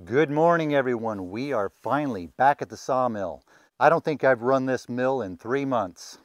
Good morning, everyone. We are finally back at the sawmill. I don't think I've run this mill in 3 months.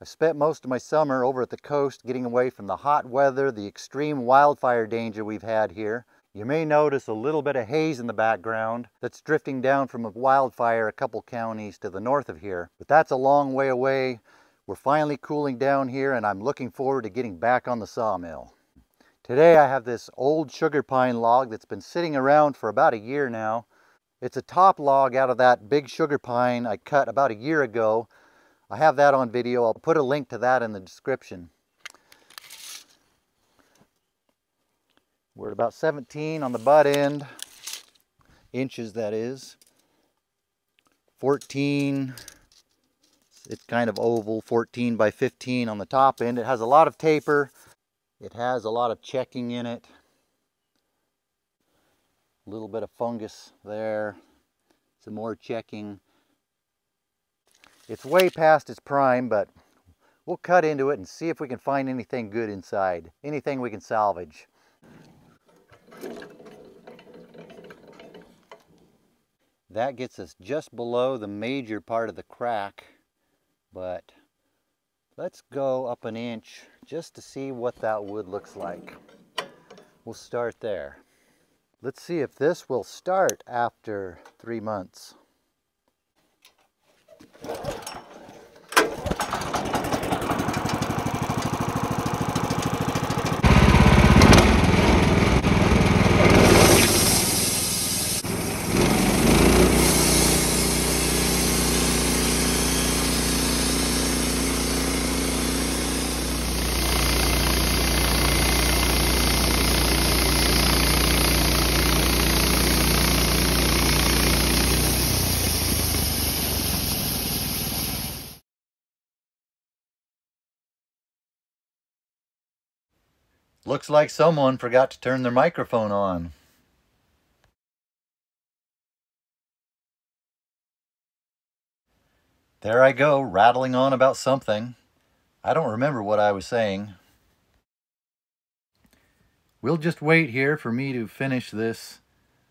I spent most of my summer over at the coast getting away from the hot weather, the extreme wildfire danger we've had here. You may notice a little bit of haze in the background that's drifting down from a wildfire a couple counties to the north of here. But that's a long way away. We're finally cooling down here and I'm looking forward to getting back on the sawmill. Today I have this old sugar pine log that's been sitting around for about a year now. It's a top log out of that big sugar pine I cut about a year ago. I have that on video. I'll put a link to that in the description. We're at about 17 on the butt end, inches that is. 14, it's kind of oval, 14 by 15 on the top end. It has a lot of taper. It has a lot of checking in it. A little bit of fungus there. Some more checking. It's way past its prime, but we'll cut into it and see if we can find anything good inside. Anything we can salvage. That gets us just below the major part of the crack, but let's go up an inch just to see what that wood looks like. We'll start there. Let's see if this will start after 3 months. Looks like someone forgot to turn their microphone on. There I go, rattling on about something. I don't remember what I was saying. We'll just wait here for me to finish this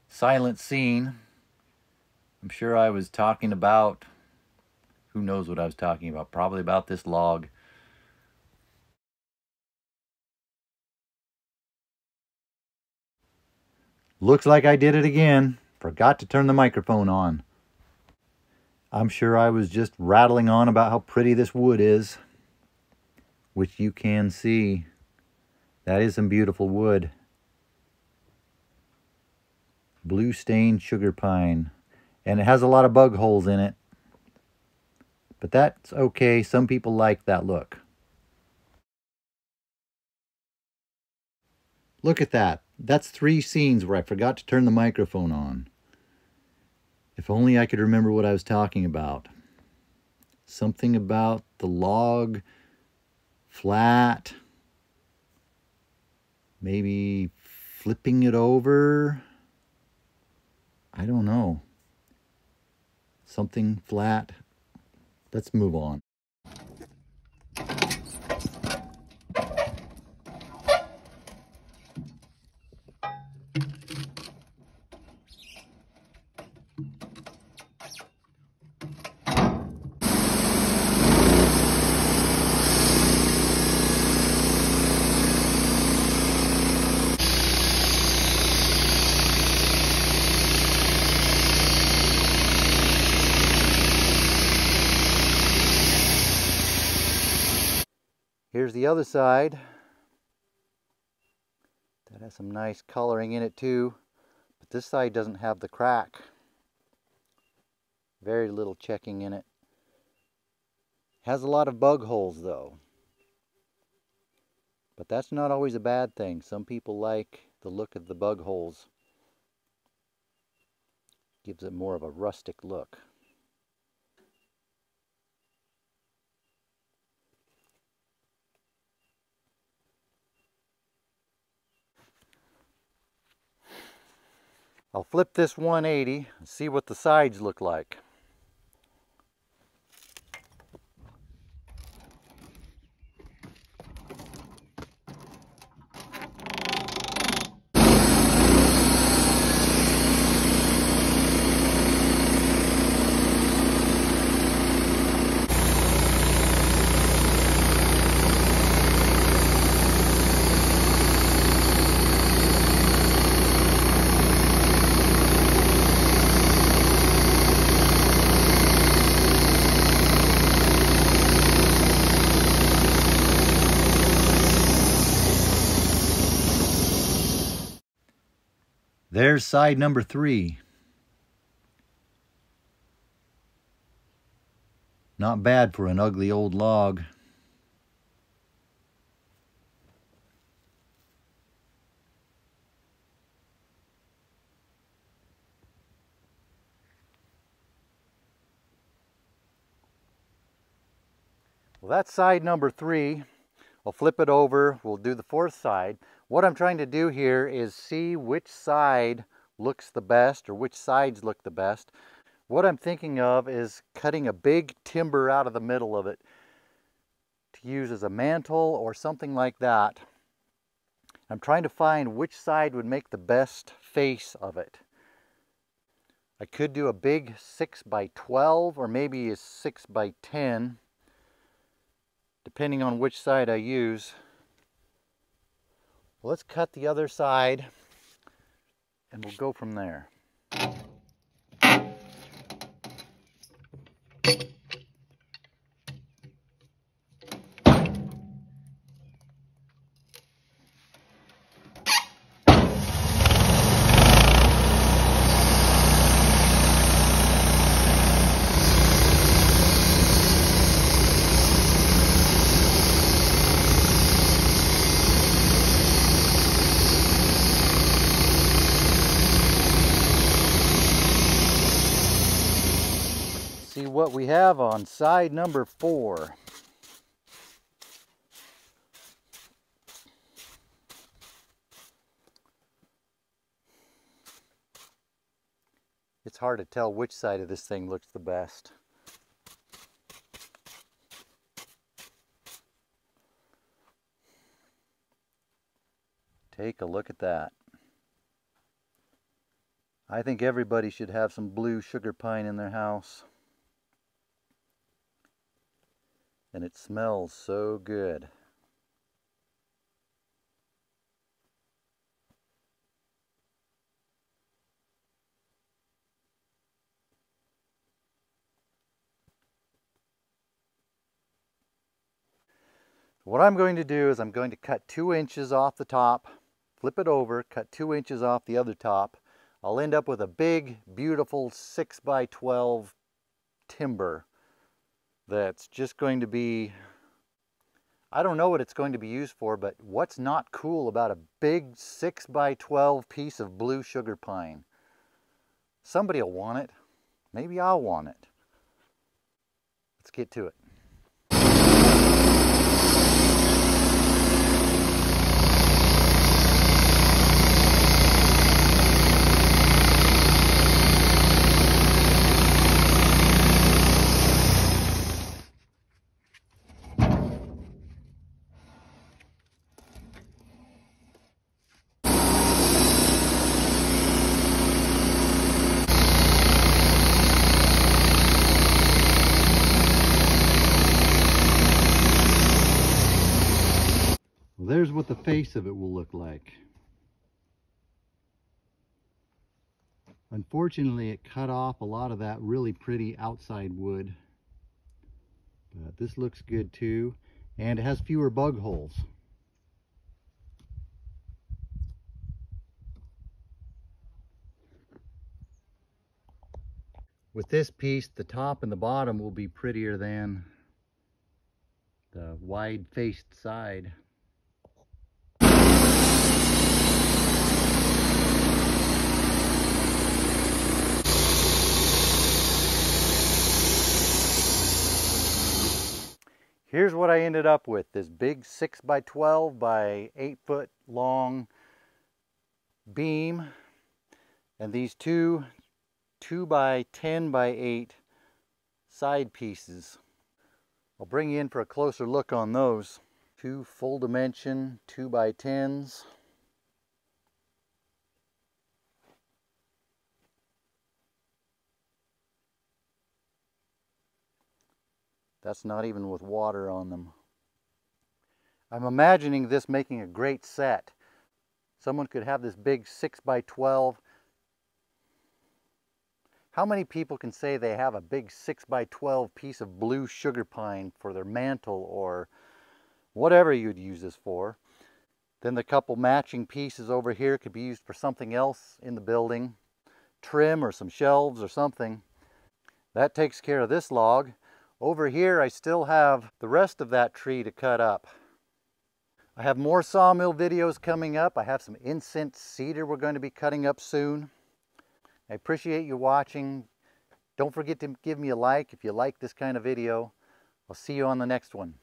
silent scene. I'm sure I was talking about, who knows what I was talking about, probably about this log. Looks like I did it again. Forgot to turn the microphone on. I'm sure I was just rattling on about how pretty this wood is, which you can see. That is some beautiful wood. Blue stained sugar pine. And it has a lot of bug holes in it. But that's okay. Some people like that look. Look at that. That's 3 scenes where I forgot to turn the microphone on. If only I could remember what I was talking about. Something about the log, flat, maybe flipping it over. I don't know. Something flat. Let's move on. Here's the other side. That has some nice coloring in it too, but this side doesn't have the crack. Very little checking in it. Has a lot of bug holes though. But that's not always a bad thing. Some people like the look of the bug holes. Gives it more of a rustic look. I'll flip this 180 and see what the sides look like. there's side number 3. Not bad for an ugly old log. Well, that's side number 3. I'll flip it over. We'll do the 4th side. What I'm trying to do here is see which side looks the best, or which sides look the best. What I'm thinking of is cutting a big timber out of the middle of it to use as a mantle or something like that. I'm trying to find which side would make the best face of it. I could do a big 6x12 or maybe a 6x10, depending on which side I use. Well, let's cut the other side and we'll go from there. See what we have on side number 4. It's hard to tell which side of this thing looks the best. Take a look at that. I think everybody should have some blue sugar pine in their house. And it smells so good. What I'm going to do is I'm going to cut 2 inches off the top, flip it over, cut 2 inches off the other top. I'll end up with a big, beautiful 6x12 timber that's just going to be, I don't know what it's going to be used for, but what's not cool about a big 6x12 piece of blue sugar pine? Somebody will want it. Maybe I'll want it. Let's get to it. There's what the face of it will look like. Unfortunately, it cut off a lot of that really pretty outside wood. But this looks good too, and it has fewer bug holes. With this piece, the top and the bottom will be prettier than the wide-faced side. Here's what I ended up with, this big 6x12 by 8 foot long beam, and these two 2x10 by 8 side pieces. I'll bring you in for a closer look on those. 2 full dimension 2x10s. That's not even with water on them. I'm imagining this making a great set. Someone could have this big 6x12. How many people can say they have a big 6x12 piece of blue sugar pine for their mantle or whatever you'd use this for? Then the couple matching pieces over here could be used for something else in the building. Trim or some shelves or something. That takes care of this log. Over here I still have the rest of that tree to cut up. I have more sawmill videos coming up. I have some incense cedar we're going to be cutting up soon. I appreciate you watching. Don't forget to give me a like if you like this kind of video. I'll see you on the next one.